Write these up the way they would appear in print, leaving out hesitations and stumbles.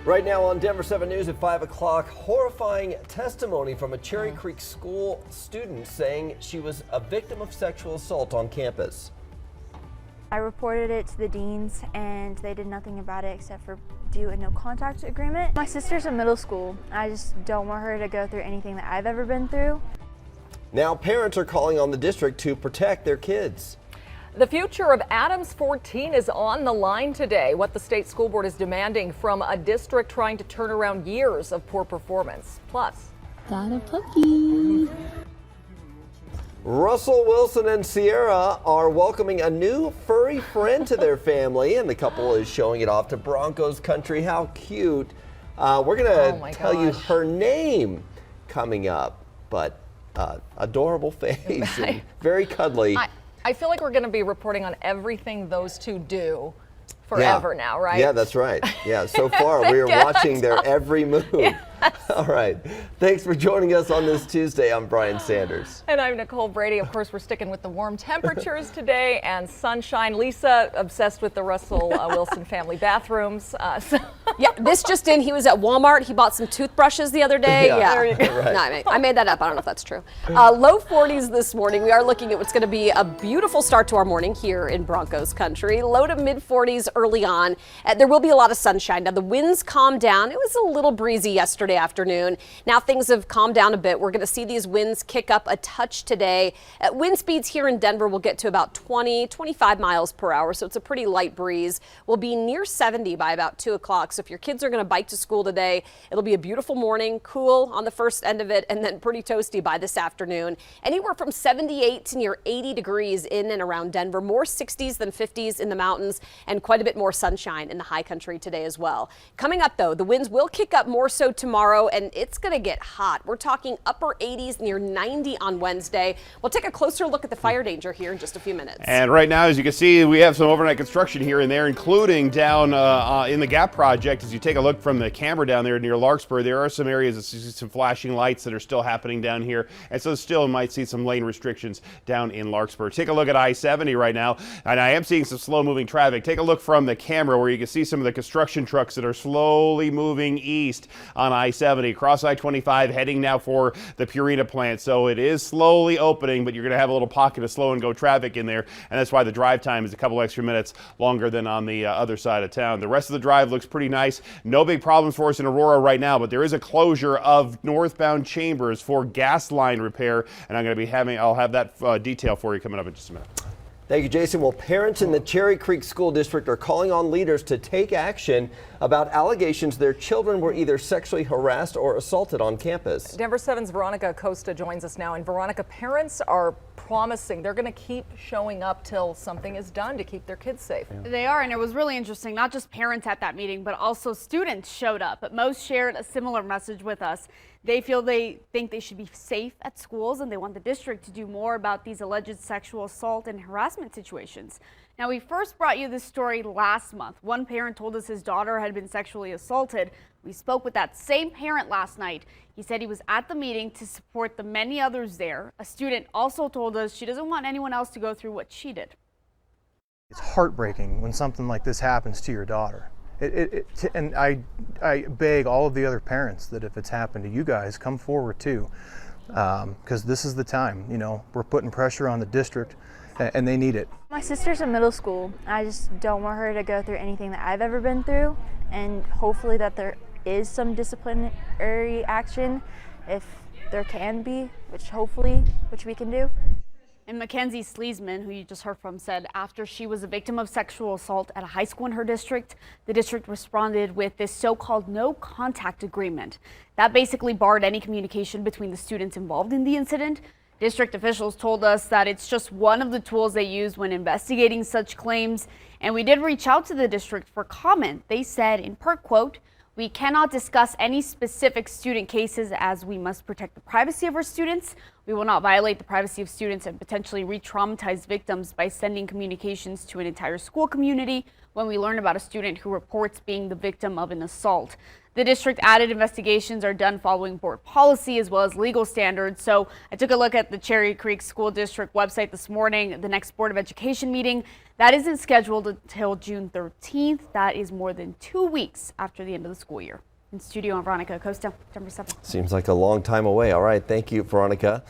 Right now on Denver 7 News at 5 o'clock, horrifying testimony from a Cherry Creek school student saying she was a victim of sexual assault on campus. I reported it to the deans and they did nothing about it except for do a no contact agreement. My sister's in middle school. I just don't want her to go through anything that I've ever been through. Now parents are calling on the district to protect their kids. The future of Adams 14 is on the line today. What the state school board is demanding from a district trying to turn around years of poor performance. Plus, got a puppy. Russell Wilson and Sierra are welcoming a new furry friend to their family, and the couple is showing it off to Broncos country. How cute. We're going to tell you her name coming up, but adorable face and very cuddly. I feel like we're going to be reporting on everything those two do forever now, right? Yeah, that's right. Yeah, so far we are watching their every move. Yes. All right. Thanks for joining us on this Tuesday. I'm Brian Sanders. And I'm Nicole Brady. Of course, we're sticking with the warm temperatures today and sunshine. Lisa, obsessed with the Russell Wilson family bathrooms. Yeah, this just in, he was at Walmart. He bought some toothbrushes the other day. Yeah. There you go. Right. No, I made that up. I don't know if that's true. Low 40s this morning. We are looking at what's going to be a beautiful start to our morning here in Broncos country. Low to mid 40s early on. There will be a lot of sunshine. Now the winds calmed down. It was a little breezy yesterday afternoon. Now things have calmed down a bit. We're going to see these winds kick up a touch today. Wind speeds here in Denver will get to about 20-25 miles per hour, so it's a pretty light breeze. We'll be near 70 by about 2 o'clock. So if your kids are going to bike to school today, it'll be a beautiful morning, cool on the first end of it, and then pretty toasty by this afternoon. Anywhere from 78 to near 80 degrees in and around Denver. More 60s than 50s in the mountains, and quite a bit more sunshine in the high country today as well. Coming up though, the winds will kick up more so tomorrow, and it's going to get hot. We're talking upper 80s, near 90 on Wednesday. We'll take a closer look at the fire danger here in just a few minutes. And right now, as you can see, we have some overnight construction here and there, including down in the Gap project. As you take a look from the camera down there near Larkspur, there are some areas that see some flashing lights that are still happening down here, and so still might see some lane restrictions down in Larkspur. Take a look at I-70 right now, and I am seeing some slow-moving traffic. Take a look from the camera where you can see some of the construction trucks that are slowly moving east on I-70 across I-25, heading now for the Purina plant. So it is slowly opening, but you're going to have a little pocket of slow and go traffic in there, and that's why the drive time is a couple extra minutes longer than on the other side of town. The rest of the drive looks pretty nice. No big problems for us in Aurora right now, but there is a closure of northbound Chambers for gas line repair, and I'll have that detail for you coming up in just a minute. Thank you, Jason. Well, parents in the Cherry Creek School District are calling on leaders to take action about allegations their children were either sexually harassed or assaulted on campus. Denver 7's Veronica Acosta joins us now. And Veronica, parents are promising they're going to keep showing up till something is done to keep their kids safe. Yeah. They are, and it was really interesting. Not just parents at that meeting, but also students showed up. But most shared a similar message with us. They think they should be safe at schools, and they want the district to do more about these alleged sexual assault and harassment situations. Now, we first brought you this story last month. One parent told us his daughter had been sexually assaulted. We spoke with that same parent last night. He said he was at the meeting to support the many others there. A student also told us she doesn't want anyone else to go through what she did. It's heartbreaking when something like this happens to your daughter. And I beg all of the other parents that if it's happened to you guys, come forward too, because this is the time. You know, we're putting pressure on the district, and they need it. My sister's in middle school. I just don't want her to go through anything that I've ever been through, and hopefully that there is some disciplinary action if there can be, which we can do. And Mackenzie Sleesman, who you just heard from, said after she was a victim of sexual assault at a high school in her district, the district responded with this so-called no contact agreement. That basically barred any communication between the students involved in the incident. District officials told us that it's just one of the tools they use when investigating such claims. And we did reach out to the district for comment. They said, in part quote, "We cannot discuss any specific student cases as we must protect the privacy of our students. We will not violate the privacy of students and potentially re-traumatize victims by sending communications to an entire school community. when we learn about a student who reports being the victim of an assault. The district added investigations are done following board policy as well as legal standards. So I took a look at the Cherry Creek School District website this morning. The next Board of Education meeting, that isn't scheduled until June 13th. That is more than 2 weeks after the end of the school year. In studio, I'm Veronica Acosta, Denver 7. Seems like a long time away. All right, thank you, Veronica.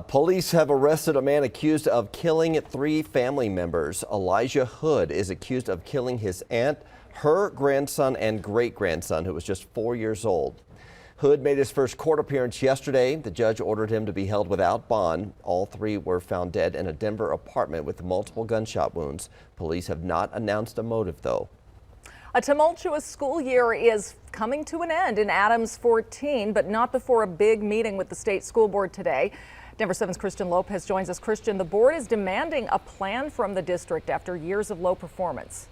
Police have arrested a man accused of killing 3 family members. Elijah Hood is accused of killing his aunt, her grandson, and great-grandson, who was just 4 years old. Hood made his first court appearance yesterday. The judge ordered him to be held without bond. All 3 were found dead in a Denver apartment with multiple gunshot wounds. Police have not announced a motive, though. A tumultuous school year is coming to an end in Adams 14, but not before a big meeting with the state school board today. Denver 7's Christian Lopez joins us. Christian, the board is demanding a plan from the district after years of low performance.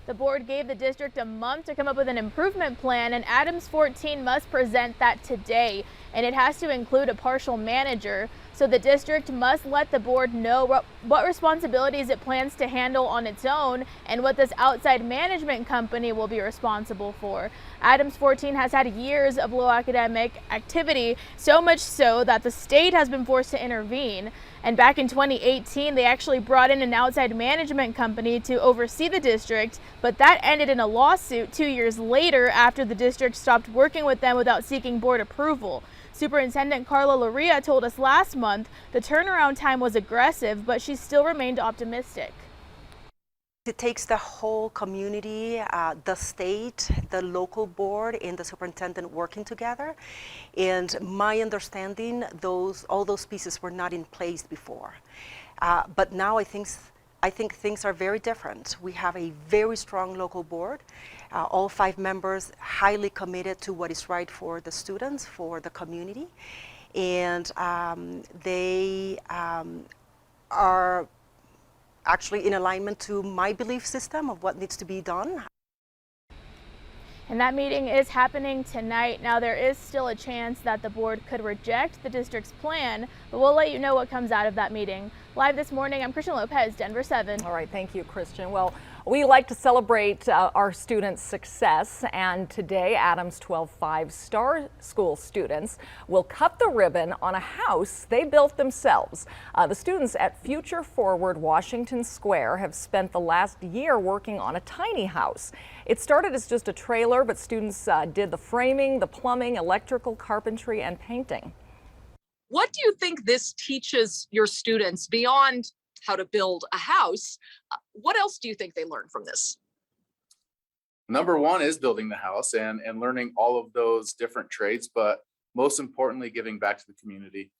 The board gave the district a month to come up with an improvement plan, and Adams 14 must present that today, and it has to include a partial manager. So the district must let the board know what responsibilities it plans to handle on its own and what this outside management company will be responsible for. Adams 14 has had years of low academic activity, so much so that the state has been forced to intervene. And back in 2018, they actually brought in an outside management company to oversee the district, but that ended in a lawsuit 2 years later after the district stopped working with them without seeking board approval. Superintendent Carla Loria told us last month the turnaround time was aggressive, but she still remained optimistic. It takes the whole community, the state, the local board, and the superintendent working together. And my understanding, all those pieces were not in place before. But now I think things are very different. We have a very strong local board. All 5 members highly committed to what is right for the students, for the community. And they are actually in alignment to my belief system of what needs to be done. And that meeting is happening tonight. Now, there is still a chance that the board could reject the district's plan, but we'll let you know what comes out of that meeting. Live this morning, I'm Christian Lopez, Denver 7. All right, thank you, Christian. Well, we like to celebrate our students' success, and today Adams 12 5-star school students will cut the ribbon on a house they built themselves. The students at Future Forward Washington Square have spent the last year working on a tiny house. It started as just a trailer, but students did the framing, the plumbing, electrical, carpentry, and painting. What do you think this teaches your students beyond how to build a house? What else do you think they learn from this? Number one is building the house and learning all of those different trades, but most importantly, giving back to the community,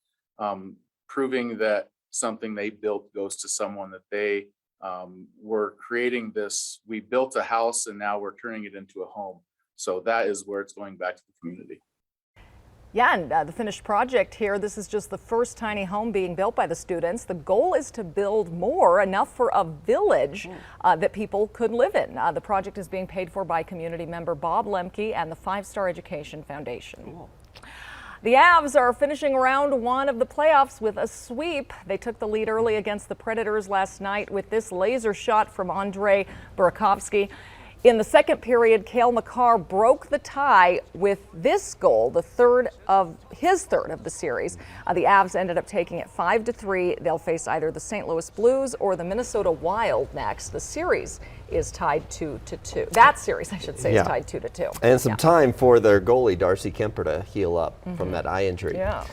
proving that something they built goes to someone, that they were creating this. We built a house and now we're turning it into a home. So that is where it's going back to the community. Yeah, and the finished project here, this is just the first tiny home being built by the students. The goal is to build more, enough for a village that people could live in. The project is being paid for by community member Bob Lemke and the 5-Star Education Foundation. Cool. The Avs are finishing round 1 of the playoffs with a sweep. They took the lead early against the Predators last night with this laser shot from Andrei Burakovsky. In the second period, Cale Makar broke the tie with this goal, the his third of the series. The Avs ended up taking it 5-3. They'll face either the St. Louis Blues or the Minnesota Wild next. The series is tied 2-2. That series, I should say, is tied 2-2. And some time for their goalie, Darcy Kemper, to heal up from that eye injury. Yeah.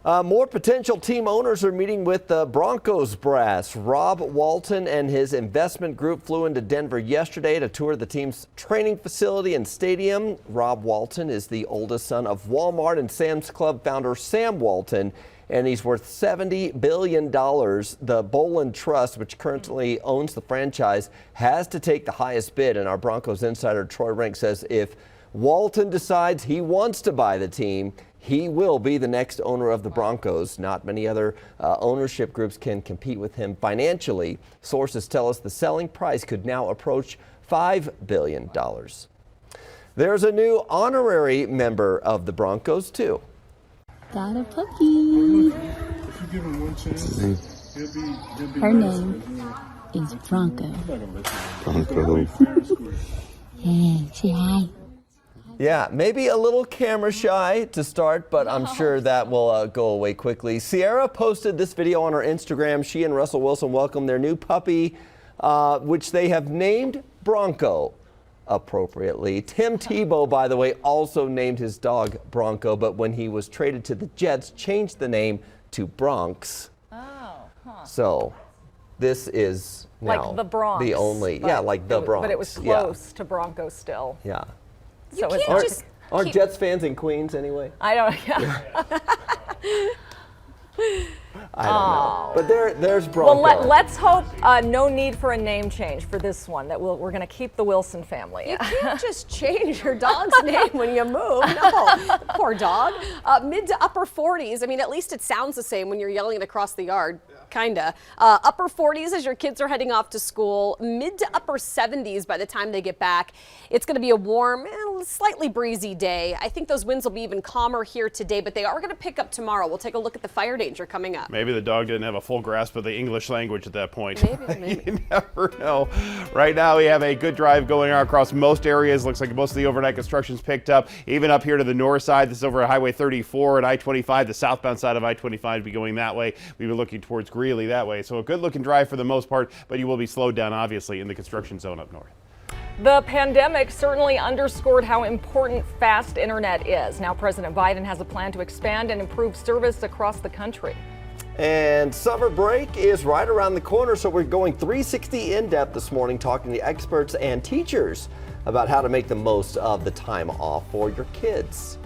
More potential team owners are meeting with the Broncos brass. Rob Walton and his investment group flew into Denver yesterday to tour the team's training facility and stadium. Rob Walton is the oldest son of Walmart and Sam's Club founder Sam Walton, and he's worth $70 billion. The Boland Trust, which currently owns the franchise, has to take the highest bid, and our Broncos insider Troy Rank says if Walton decides he wants to buy the team, he will be the next owner of the Broncos. Not many other ownership groups can compete with him financially. Sources tell us the selling price could now approach $5 billion. There's a new honorary member of the Broncos, too. Got a puppy. If you give him one chance, he'll be her name is Bronco. Bronco. Hey, say hi. Yeah, maybe a little camera shy to start, but I'm sure that will go away quickly. Sierra posted this video on her Instagram. She and Russell Wilson welcomed their new puppy, which they have named Bronco appropriately. Tim Tebow, by the way, also named his dog Bronco, but when he was traded to the Jets, changed the name to Bronx. So this is now like the Bronx, the only, like the Bronx. But it was close to Bronco still. Yeah. You can't just aren't Jets fans in Queens anyway? I don't. I don't know. But there's Bronco. Well, let's hope no need for a name change for this one. That we're going to keep the Wilson family. You can't just change your dog's name when you move. No, poor dog. Mid to upper 40s. I mean, at least it sounds the same when you're yelling it across the yard. Kinda. Upper 40s as your kids are heading off to school. Mid to upper 70s by the time they get back. It's going to be a warm, slightly breezy day. I think those winds will be even calmer here today, but they are going to pick up tomorrow. We'll take a look at the fire danger coming up. Maybe the dog didn't have a full grasp of the English language at that point. Maybe. You never know. Right now we have a good drive going on across most areas. Looks like most of the overnight construction's picked up. Even up here to the north side, this is over Highway 34 and I-25. The southbound side of I-25 will be going that way. We've been looking towards Greeley that way. So a good looking drive for the most part, but you will be slowed down obviously in the construction zone up north. The pandemic certainly underscored how important fast internet is. Now President Biden has a plan to expand and improve service across the country. And summer break is right around the corner, so we're going 360 in depth this morning, talking to experts and teachers about how to make the most of the time off for your kids.